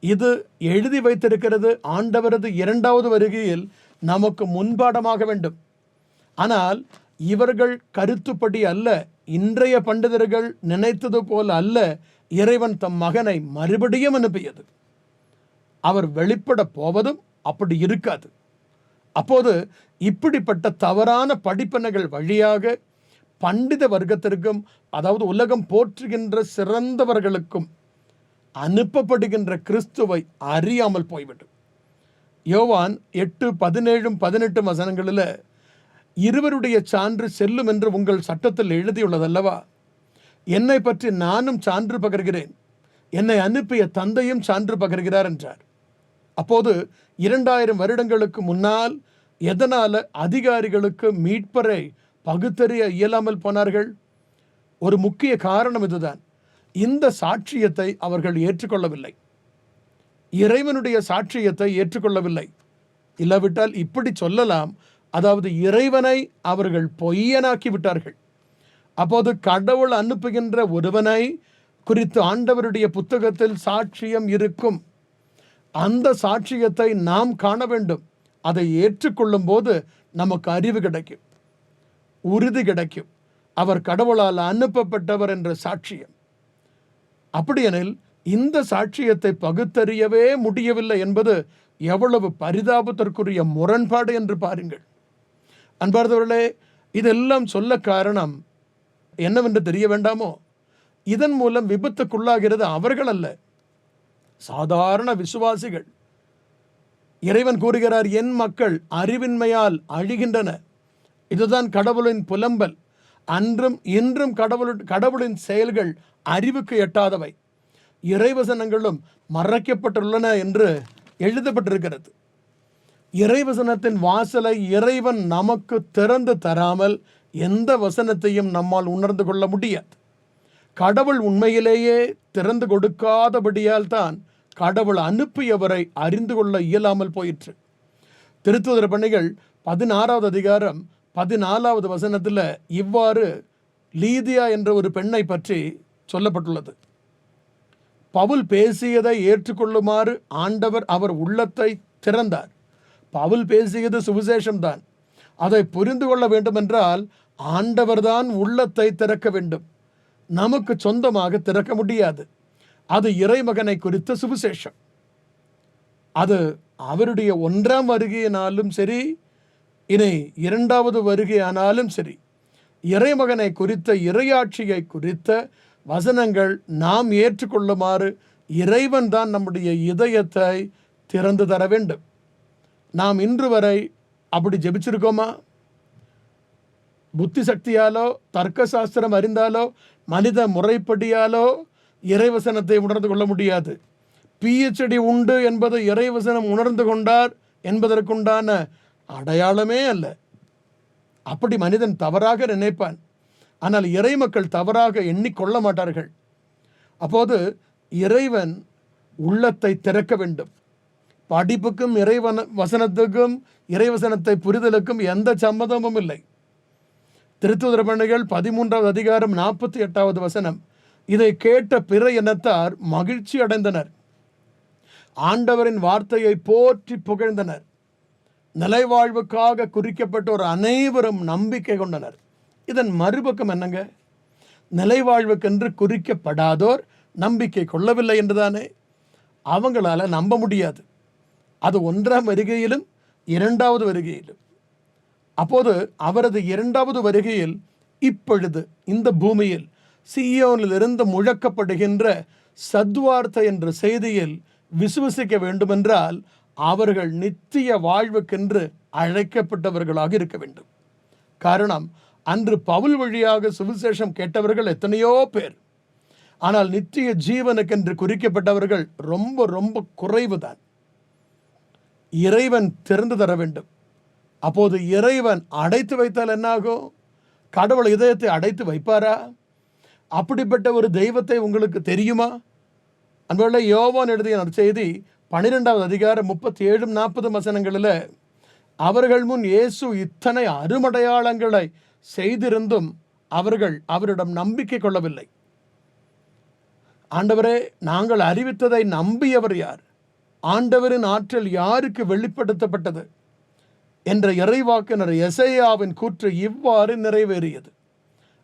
இது எழுதி வைத்திருக்கிறது ஆண்டவரது 2வது வருகையில் நமக்கு முன்பாடமாக வேண்டும். ஆனால் இவர்கள் கருத்துப்படி அல்ல, இன்றைய பண்டிதர்கள் நினைத்தது போல அல்ல இறைவன் தம் மகனை மறுபடியும் அனுப்பியது. அவர் வெளிப்பட போவதும் அப்படி இருக்காது. அப்போது இப்படிப்பட்ட தவறான படிப்பினைகள் வழியாக பண்டித வர்க்கத்திற்கும், அதாவது உலகம் போற்றுகின்ற சிறந்தவர்களுக்கும் அனுப்பப்படுகின்ற கிறிஸ்துவை அறியாமல் போய்விடும். யோவான் 8:17-18 வசனங்களில், இருவருடைய சான்று செல்லும் என்று உங்கள் சட்டத்தில் எழுதியுள்ளதல்லவா? என்னை பற்றி நானும் சான்று பகர்கிறேன், என்னை அனுப்பிய தந்தையும் சான்று பகர்கிறார் என்றார். அப்போது 2000 வருடங்களுக்கு முன்னால் எதனால அதிகாரிகளுக்கு மீட்பரை பகுத்தறிய இயலாமல் போனார்கள்? ஒரு முக்கிய காரணம் இதுதான். இந்த சாட்சியத்தை அவர்கள் ஏற்றுக்கொள்ளவில்லை, இறைவனுடைய சாட்சியத்தை ஏற்றுக்கொள்ளவில்லை. இல்லாவிட்டால் இப்படி சொல்லலாம், அதாவது இறைவனை அவர்கள் பொய்யனாக்கி விட்டார்கள். அப்போது கடவுள் அனுப்புகின்ற ஒருவனை குறித்து ஆண்டவருடைய புத்தகத்தில் சாட்சியம் இருக்கும். அந்த சாட்சியத்தை நாம் காண வேண்டும். அதை ஏற்றுக்கொள்ளும் போது நமக்கு அறிவு கிடைக்கும், உறுதி கிடைக்கும், அவர் கடவுளால் அனுப்பப்பட்டவர் என்ற சாட்சியம். அப்படியெனில் இந்த சாட்சியத்தை பகுத்தறியவே முடியவில்லை என்பது எவ்வளவு பரிதாபத்திற்குரிய முரண்பாடு என்று பாருங்கள். அன்பார்ந்தவர்களே, இதெல்லாம் சொல்ல காரணம் என்னவென்று தெரிய வேண்டாமோ? இதன் மூலம் விபத்துக்குள்ளாகிறது அவர்கள் அல்ல, சாதாரண விசுவாசிகள். இறைவன் கூறுகிறார், என் மக்கள் அறிவின்மையால் அழிகின்றனர். இதுதான் கடவுளின் புலம்பல். அன்றும் இன்றும் கடவுளின் செயல்கள் அறிவுக்கு எட்டாதவை. இறைவசனங்களும் மறைக்கப்பட்டுள்ளன என்று எழுதப்பட்டிருக்கிறது. இறைவசனத்தின் வாசலை இறைவன் நமக்கு திறந்து தராமல் எந்த வசனத்தையும் நம்மால் உணர்ந்து கொள்ள முடியாது. கடவுள் உண்மையிலேயே திறந்து கொடுக்காதபடியால் தான் கடவுள் அனுப்பியவரை அறிந்து கொள்ள இயலாமல் போயிற்று. திருத்தூதர் பணிகள் 16வது அதிகாரம் 14வது வசனத்தில் இவ்வாறு லீதியா என்ற ஒரு பெண்ணை பற்றி சொல்லப்பட்டுள்ளது. பவுல் பேசியதை ஏற்றுக்கொள்ளுமாறு ஆண்டவர் அவர் உள்ளத்தை திறந்தார். பவுல் பேசியது சுவிசேஷம்தான். அதை புரிந்து கொள்ள வேண்டுமென்றால் ஆண்டவர்தான் உள்ளத்தை திறக்க வேண்டும். நமக்கு சொந்தமாக திறக்க முடியாது. அது இறைமகனை குறித்த சுவிசேஷம். அது அவருடைய 1ஆம் வருகையினாலும் சரி, இனி 2வது வருகையானாலும் சரி, இறைமகனை குறித்த, இறையாட்சியை குறித்த வசனங்கள் நாம் ஏற்றுக்கொள்ளுமாறு இறைவன் தான் நம்முடைய இதயத்தை திறந்து தர வேண்டும். நாம் இன்று வரை அப்படி ஜெபிச்சிருக்கோமா? புத்தி சக்தியாலோ, தர்க்க சாஸ்திரம் அறிந்தாலோ, மனித முறைப்படியாலோ இறைவசனத்தை உணர்ந்து கொள்ள முடியாது. PhD உண்டு என்பது இறைவசனம் உணர்ந்து கொண்டார் என்பதற்குண்டான அடையாளமே அல்ல. அப்படி மனிதன் தவறாக நினைப்பான். ஆனால் இறை மக்கள் தவறாக எண்ணிக்கொள்ள மாட்டார்கள். அப்போது இறைவன் உள்ளத்தை திறக்க வேண்டும். படிப்புக்கும் வசனத்துக்கும் இறைவசனத்தை புரிதலுக்கும் எந்த சம்மதமும் இல்லை. திருத்தூதர் பணிகள் 13வது அதிகாரம் 48வது வசனம். இதை கேட்ட பிற இனத்தார் மகிழ்ச்சி அடைந்தனர், ஆண்டவரின் வார்த்தையை போற்றி புகழ்ந்தனர். நிலைவாழ்வுக்காக குறிக்கப்பட்டோர் அனைவரும் நம்பிக்கை கொண்டனர். இதன் மறுபக்கம் என்னங்க? நிலைவாழ்வுக்கென்று குறிக்கப்படாதோர் நம்பிக்கை கொள்ளவில்லை என்றுதானே? அவங்களால நம்ப முடியாது. அது 1ஆம் வருகையிலும் 2வது வருகையிலும். அப்போது அவரது 2வது வருகையில் இப்பொழுது இந்த பூமியில் சீயோனிலிருந்து முழக்கப்படுகின்ற சத்வார்த்தை என்ற செய்தியில் விசுவசிக்க வேண்டுமென்றால் அவர்கள் நித்திய வாழ்வுக்கென்று அழைக்கப்பட்டவர்களாக இருக்க வேண்டும். காரணம், அன்று பவுல் வழியாக சுவிசேஷம் கேட்டவர்கள் எத்தனையோ பேர். ஆனால் நித்திய ஜீவனுக்கென்று குறிக்கப்பட்டவர்கள் ரொம்ப ரொம்ப குறைவுதான். இறைவன் திறந்து தர வேண்டும். அப்போது இறைவன் அடைத்து வைத்தால் என்னாகும்? கடவுள் இதயத்தை அடைத்து வைப்பாரா? அப்படிப்பட்ட ஒரு தெய்வத்தை உங்களுக்கு தெரியுமா? அன்புள்ள யோவான் எழுதிய நற்செய்தி 12வது அதிகாரம் 37-40 வசனங்களில் அவர்கள் முன் இயேசு இத்தனை அருமடையாளங்களை செய்திருந்தும் அவர்கள் அவரிடம் நம்பிக்கை கொள்ளவில்லை. ஆண்டவரே, நாங்கள் அறிவித்ததை நம்பியவர் யார்? ஆண்டவரின் ஆற்றல் யாருக்கு வெளிப்படுத்தப்பட்டது என்ற இறைவாக்கினர் எசையாவின் கூற்று இவ்வாறு நிறைவேறியது.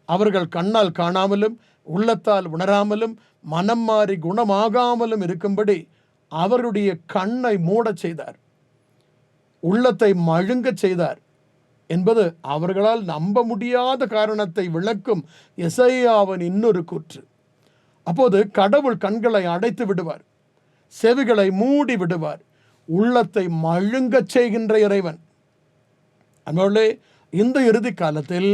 அவர்கள் கண்ணால் காணாமலும் உள்ளத்தால் உணராமலும் மனம் மாறி குணமாகாமலும் இருக்கும்படி அவருடைய கண்ணை மூடச் செய்தார், உள்ளத்தை மழுங்கச் செய்தார் என்பது அவர்களால் நம்ப முடியாத காரணத்தை விளக்கும் எசையாவின் இன்னொரு கூற்று. அப்போது கடவுள் கண்களை அடைத்து விடுவார், செவிகளை மூடி விடுவார், உள்ளத்தை மழுங்கச் செய்கின்ற இறைவன். அன்பர்களே, இந்த இறுதி காலத்தில்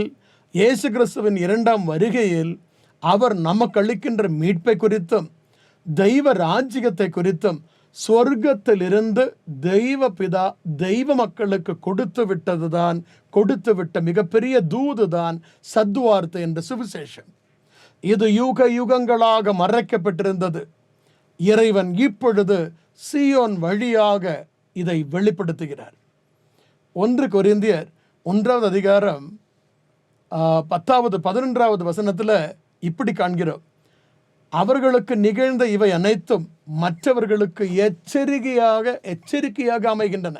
இயேசு கிறிஸ்துவின் 2ஆம் வருகையில் அவர் நமக்கு அளிக்கின்ற மீட்பை குறித்தும் தெய்வ ராஜ்யத்தை குறித்தும் சொர்க்கத்திலிருந்து தெய்வ பிதா தெய்வ மக்களுக்கு கொடுத்து விட்ட மிகப்பெரிய தூதுதான் சத்வார்த்தை என்ற சுவிசேஷம். இது யுக யுகங்களாக மறைக்கப்பட்டிருந்தது. இறைவன் இப்பொழுது சீயோன் வழியாக இதை வெளிப்படுத்துகிறார். 1 கொரிந்தியர் 1வது அதிகாரம் 11வது வசனத்தில் இப்படி காண்கிறோம். அவர்களுக்கு நிகழ்ந்த இவை அனைத்தும் மற்றவர்களுக்கு எச்சரிக்கையாக அமைகின்றன.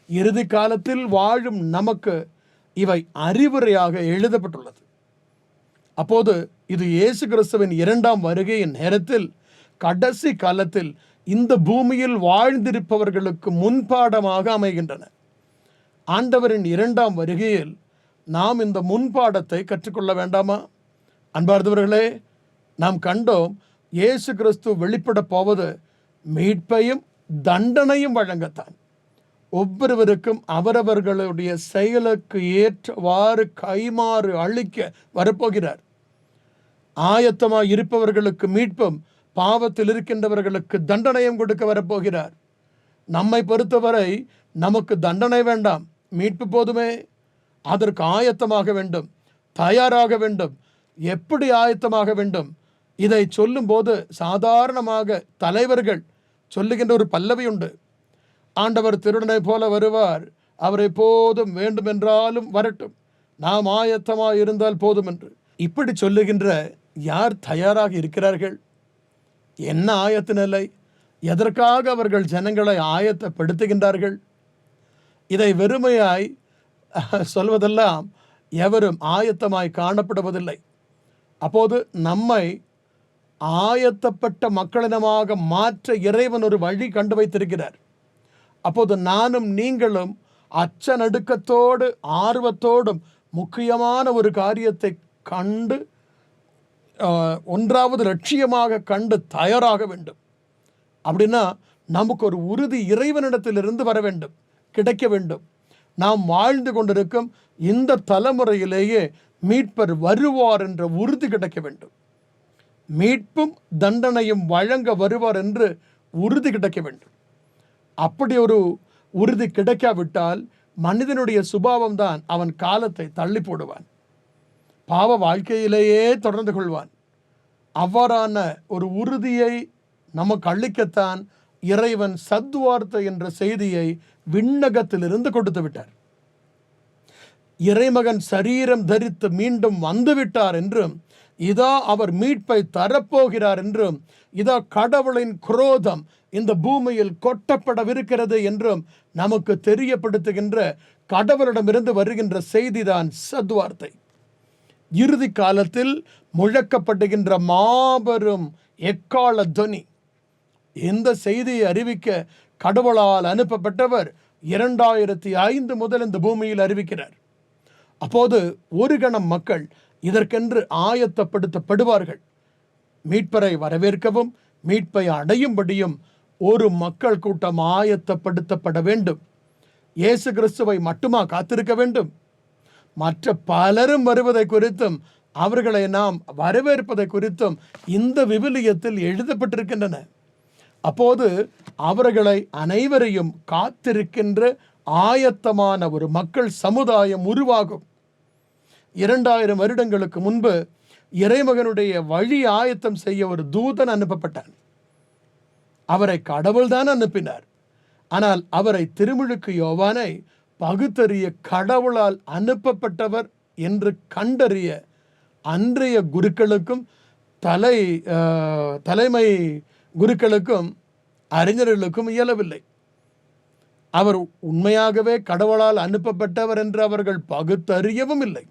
இறுதி காலத்தில் வாழும் நமக்கு இவை அறிவுரையாக எழுதப்பட்டுள்ளது. அப்போது இது இயேசு கிறிஸ்துவின் 2ஆம் வருகையின் நேரத்தில் கடைசி காலத்தில் இந்த பூமியில் வாழ்ந்திருப்பவர்களுக்கு முன்பாடமாக அமைகின்றன. ஆண்டவரின் 2ஆம் வருகையில் நாம் இந்த முன்பாடத்தை கற்றுக்கொள்ள வேண்டாமா? அன்பார்ந்தவர்களே, நாம் கண்டோம், இயேசு கிறிஸ்து வெளிப்பட போவது மீட்பையும் தண்டனையும் வழங்கத்தான். ஒவ்வொருவருக்கும் அவரவர்களுடைய செயலுக்கு ஏற்றவாறு கைமாறு அளிக்க வரப்போகிறார். ஆயத்தமாய் இருப்பவர்களுக்கு மீட்பும், பாவத்தில் இருக்கின்றவர்களுக்கு தண்டனையும் கொடுக்க வரப்போகிறார். நம்மை பொறுத்தவரை நமக்கு தண்டனை வேண்டாம், மீட்பு போதுமே. அதற்கு ஆயத்தமாக வேண்டும், தயாராக வேண்டும். எப்படி ஆயத்தமாக வேண்டும்? இதை சொல்லும்போது சாதாரணமாக தலைவர்கள் சொல்லுகின்ற ஒரு பல்லவி உண்டு. ஆண்டவர் திருடனை போல வருவார், அவர் எப்போதும் வேண்டுமென்றாலும் வரட்டும், நாம் ஆயத்தமாக இருந்தால் போதும் என்று. இப்படி சொல்லுகின்ற யார் தயாராக இருக்கிறார்கள்? என்ன ஆயத்த நிலை? எதற்காக அவர்கள் ஜனங்களை ஆயத்தப்படுத்துகின்றார்கள்? இதை வெறுமையாய் சொல்வதெல்லாம் எவரும் ஆயத்தமாய் காணப்படுவதில்லை. அப்போது நம்மை ஆயத்தப்பட்ட மக்களினமாக மாற்ற இறைவன் ஒரு வழி கண்டு வைத்திருக்கிறார். அப்போது நானும் நீங்களும் அச்ச நடுக்கத்தோடு ஆர்வத்தோடும் முக்கியமான ஒரு காரியத்தை கண்டு, ஒன்றாவது லட்சியமாக கண்டு தயாராக வேண்டும். அப்படின்னா நமக்கு ஒரு உறுதி இறைவனிடத்திலிருந்து வர வேண்டும், கிடைக்க வேண்டும். நாம் வாழ்ந்து கொண்டிருக்கும் இந்த தலைமுறையிலேயே மீட்பர் வருவார் என்ற உறுதி கிடைக்க வேண்டும். மீட்பும் தண்டனையும் வழங்க வருவார் என்று உறுதி கிடைக்க வேண்டும். அப்படி ஒரு உறுதி கிடைக்காவிட்டால் மனிதனுடைய சுபாவம் தான் அவன் காலத்தை தள்ளி போடுவான், பாவ வாழ்க்கையிலேயே தொடர்ந்து கொள்வான். அவ்வாறான ஒரு உறுதியை நமக்கு அளிக்கத்தான் இறைவன் சத்வார்த்தை என்ற செய்தியை விண்ணகத்திலிருந்து கொடுத்து விட்டார். இறைமகன் சரீரம் தரித்து மீண்டும் வந்துவிட்டார் என்றும், இதா அவர் மீட்பை தரப்போகிறார் என்றும், இதா கடவுளின் குரோதம் இந்த பூமியில் கொட்டப்படவிருக்கிறது என்றும் நமக்கு தெரியப்படுத்துகின்ற கடவுளிடமிருந்து வருகின்ற செய்திதான் சத்வார்த்தை. இறுதி காலத்தில் முழக்கப்படுகின்ற மாபெரும் எக்கால துவனி. இந்த செய்தியை அறிவிக்க கடவுளால் அனுப்பப்பட்டவர் 2005 முதல் இந்த பூமியில் அறிவிக்கிறார். அப்போது ஒரு கணம் மக்கள் இதற்கென்று ஆயத்தப்படுத்தப்படுவார்கள். மீட்பரை வரவேற்கவும் மீட்பை அடையும்படியும் ஒரு மக்கள் கூட்டம் ஆயத்தப்படுத்தப்பட வேண்டும். இயேசு கிறிஸ்துவை மட்டுமா காத்திருக்க வேண்டும்? மற்ற பலரும் வருவதை குறித்தும் அவர்களை நாம் வரவேற்பதை குறித்தும் இந்த விவிலியத்தில் எழுதப்பட்டிருக்கின்றன. அப்போது அவர்களை அனைவரையும் காத்திருக்கின்ற ஆயத்தமான ஒரு மக்கள் சமுதாயம் உருவாகும். 2000 வருடங்களுக்கு முன்பு இறைமகனுடைய வழி ஆயத்தம் செய்ய ஒரு தூதன் அனுப்பப்பட்டான். அவரை கடவுள்தான் அனுப்பினார். ஆனால் அவரை திருமுழுக்கு யோவானை பகுத்தறிய கடவுளால் அனுப்பப்பட்டவர் என்று கண்டறிய அன்றைய குருக்களுக்கும் தலைமை குருக்களுக்கும் அறிஞர்களுக்கும் இயலவில்லை. அவர் உண்மையாகவே கடவுளால் அனுப்பப்பட்டவர் என்று அவர்கள் பகுத்தறியவும் இல்லை.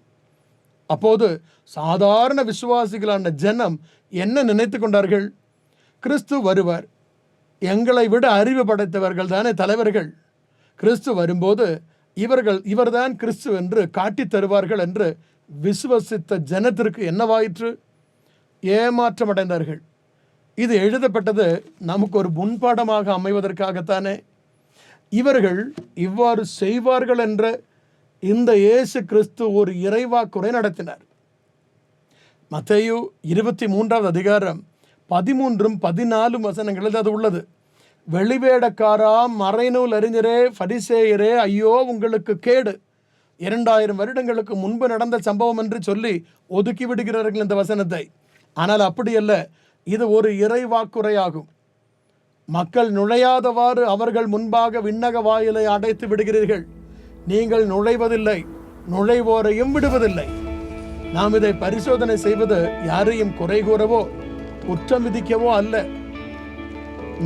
அப்போது சாதாரண விசுவாசிகளான ஜனம் என்ன நினைத்து கொண்டார்கள்? கிறிஸ்து வருவார், எங்களை விட அறிவு படைத்தவர்கள் தானே தலைவர்கள், கிறிஸ்து வரும்போது இவர்தான் கிறிஸ்து என்று காட்டித் தருவார்கள் என்று விசுவசித்த ஜனத்திற்கு என்னவாயிற்று? ஏமாற்றம் அடைந்தார்கள். இது எழுதப்பட்டது நமக்கு ஒரு முன்பாடமாக அமைவதற்காகத்தானே. இவர்கள் இவ்வாறு செய்வார்கள் என்ற இந்த இயேசு கிறிஸ்து ஒரு இறைவாக்குரை நடத்தினார். மத்தேயு 23வது அதிகாரம் 13 14 வசனங்களில் அது உள்ளது. வெளிவேடக்காரா, மறைநூல் அறிஞரே, பரிசேயரே, ஐயோ உங்களுக்கு கேடு, 2000 வருடங்களுக்கு முன்பு நடந்த சம்பவம் என்று சொல்லி ஒதுக்கி விடுகிறார்கள் இந்த வசனத்தை. ஆனால் அப்படியல்ல, இது ஒரு இறைவாக்குரையாகும். மக்கள் நுழையாதவாறு அவர்கள் முன்பாக விண்ணக வாயிலை அடைத்து விடுகிறீர்கள். நீங்கள் நுழைவதில்லை, நுழைவோரையும் விடுவதில்லை. நாம் இதை பரிசோதனை செய்வது யாரையும் குறை கூறவோ குற்றம் விதிக்கவோ அல்ல.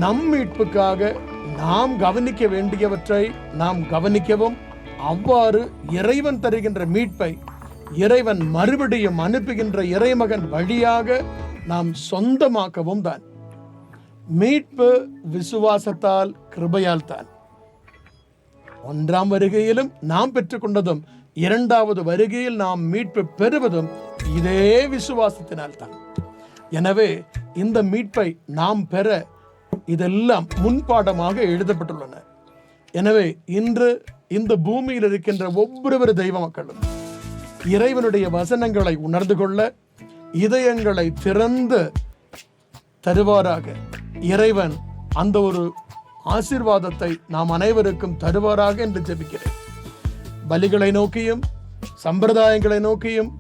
நம் மீட்புக்காக நாம் கவனிக்க வேண்டியவற்றை நாம் கவனிக்கவும், அவ்வாறு இறைவன் தருகின்ற மீட்பை இறைவன் மறுபடியும் அனுப்புகின்ற இறைமகன் வழியாக நாம் சொந்தமாக்கவும் தான். மீட்பு விசுவாசத்தால், கிருபையால் தான். 1ஆம் வருகையிலும் நாம் பெற்றுக்கொண்டதும் 2வது வருகையில் நாம் மீட்பு பெறுவதும் இதே விசுவாசத்தினால் தான். எனவே இந்த மீட்பை நாம் பெற இதெல்லாம் முன்பாடமாக எழுதப்பட்டுள்ளன. எனவே இன்று இந்த பூமியில் இருக்கின்ற ஒவ்வொரு தெய்வ மக்களும் இறைவனுடைய வசனங்களை உணர்ந்து கொள்ள இதயங்களை திறந்து தருவாராக. இறைவன் அந்த ஒரு ஆசீர்வாதத்தை நாம் அனைவருக்கும் தருவாராக என்று ஜெபிக்கிறேன். பலிகளை நோக்கியும் சம்பிரதாயங்களை நோக்கியும்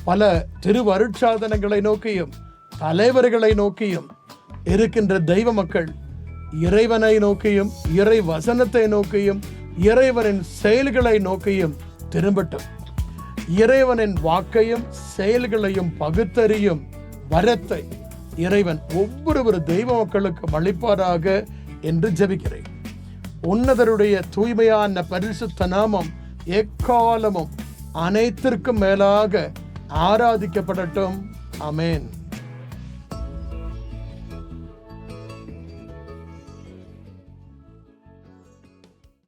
பல திருவருட்சாதனங்களை நோக்கியும் தலைவர்களை நோக்கியும் இருக்கின்ற தெய்வ மக்கள் இறைவனை நோக்கியும் இறை வசனத்தை நோக்கியும் இறைவனின் செயல்களை நோக்கியும் திரும்பட்டும். இறைவனின் வாக்கையும் செயல்களையும் பகுத்தறியும் வரத்தை இறைவன் ஒவ்வொரு தெய்வ மக்களுக்கு அளிப்பாராக என்று ஜெபிக்கிறேன். உன்னதருடைய தூய்மையான பரிசுத்த நாமம் எக்காலமும் அனைத்திற்கும் மேலாக ஆராதிக்கப்படட்டும். ஆமென்.